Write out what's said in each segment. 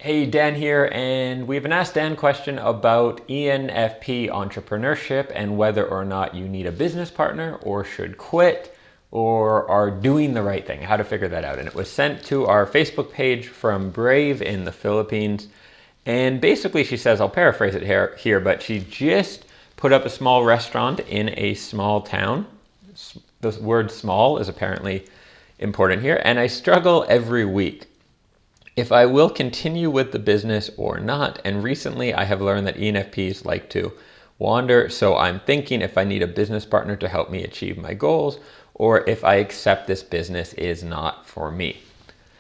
Hey, Dan here, and we have an Ask Dan question about ENFP entrepreneurship and whether or not you need a business partner or should quit or are doing the right thing, how to figure that out. And it was sent to our Facebook page from Brave in the Philippines. And basically she says, I'll paraphrase it here, but she just put up a small restaurant in a small town. The word small is apparently important here. And I struggle every week if I will continue with the business or not. And recently I have learned that ENFPs like to wander. So I'm thinking if I need a business partner to help me achieve my goals, or if I accept this business is not for me.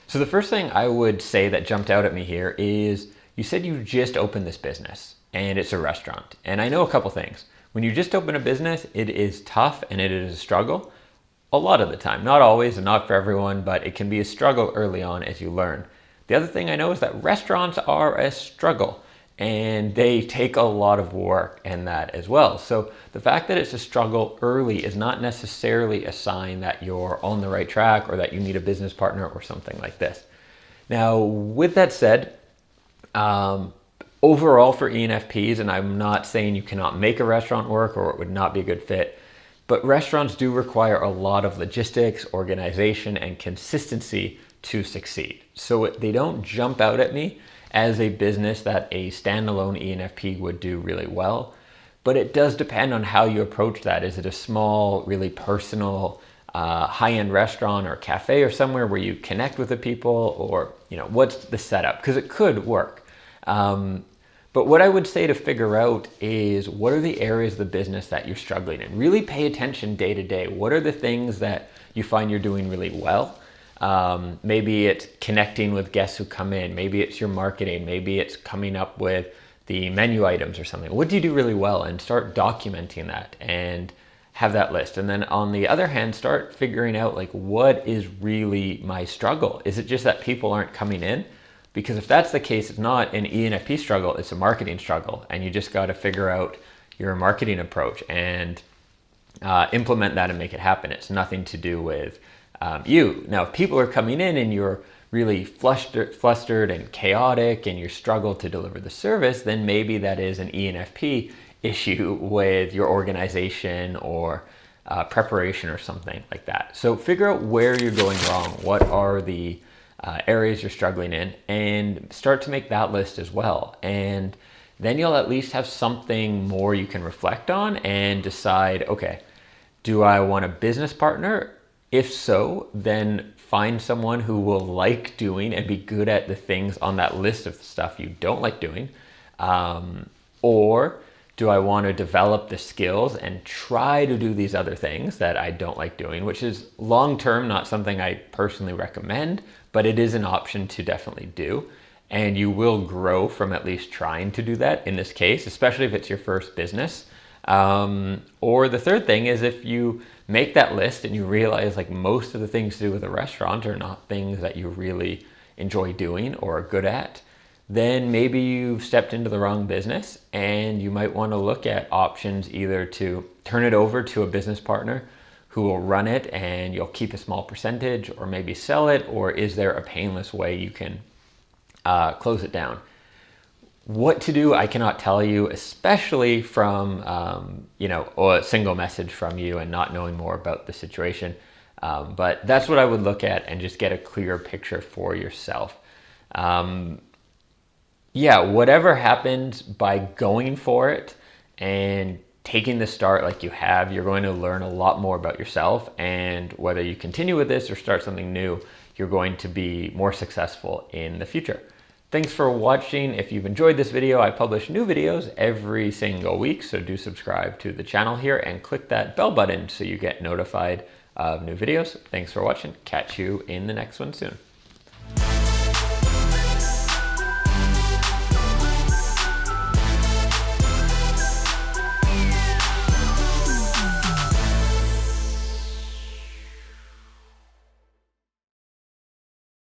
So the first thing I would say that jumped out at me here is you said you just opened this business and it's a restaurant. And I know a couple things. When you just open a business, it is tough and it is a struggle a lot of the time. Not always and not for everyone, but it can be a struggle early on as you learn. The other thing I know is that restaurants are a struggle and they take a lot of work in that as well. So the fact that it's a struggle early is not necessarily a sign that you're on the right track or that you need a business partner or something like this. Now, with that said, overall for ENFPs, and I'm not saying you cannot make a restaurant work or it would not be a good fit, but restaurants do require a lot of logistics, organization, and consistency to succeed. So they don't jump out at me as a business that a standalone ENFP would do really well, but it does depend on how you approach that. Is it a small, really personal, high-end restaurant or cafe or somewhere where you connect with the people, or what's the setup? Because it could work. But what I would say to figure out is what are the areas of the business that you're struggling in? Really pay attention day to day. What are the things that you find you're doing really well? Maybe it's connecting with guests who come in. Maybe it's your marketing. Maybe it's coming up with the menu items or something. What do you do really well? And start documenting that and have that list. And then on the other hand, start figuring out like, what is really my struggle? Is it just that people aren't coming in? Because if that's the case, it's not an ENFP struggle, it's a marketing struggle. And you just got to figure out your marketing approach and implement that and make it happen. It's nothing to do with you. Now, if people are coming in and you're really flustered and chaotic and you struggle to deliver the service, then maybe that is an ENFP issue with your organization or preparation or something like that. So figure out where you're going wrong. What are the areas you're struggling in, and start to make that list as well. And then you'll at least have something more you can reflect on and decide, okay, do I want a business partner? If so, then find someone who will like doing and be good at the things on that list of stuff you don't like doing. Or do I want to develop the skills and try to do these other things that I don't like doing, which is long-term not something I personally recommend, but it is an option to definitely do. And you will grow from at least trying to do that in this case, especially if it's your first business. Or the third thing is if you make that list and you realize like most of the things to do with a restaurant are not things that you really enjoy doing or are good at, then maybe you've stepped into the wrong business and you might want to look at options either to turn it over to a business partner who will run it and you'll keep a small percentage, or maybe sell it, or is there a painless way you can close it down? What to do, I cannot tell you, especially from a single message from you and not knowing more about the situation. But that's what I would look at and just get a clear picture for yourself. Whatever happens, by going for it and taking the start like you have, you're going to learn a lot more about yourself. And whether you continue with this or start something new, you're going to be more successful in the future. Thanks for watching. If you've enjoyed this video, I publish new videos every single week, so do subscribe to the channel here and click that bell button so you get notified of new videos. Thanks for watching. Catch you in the next one soon.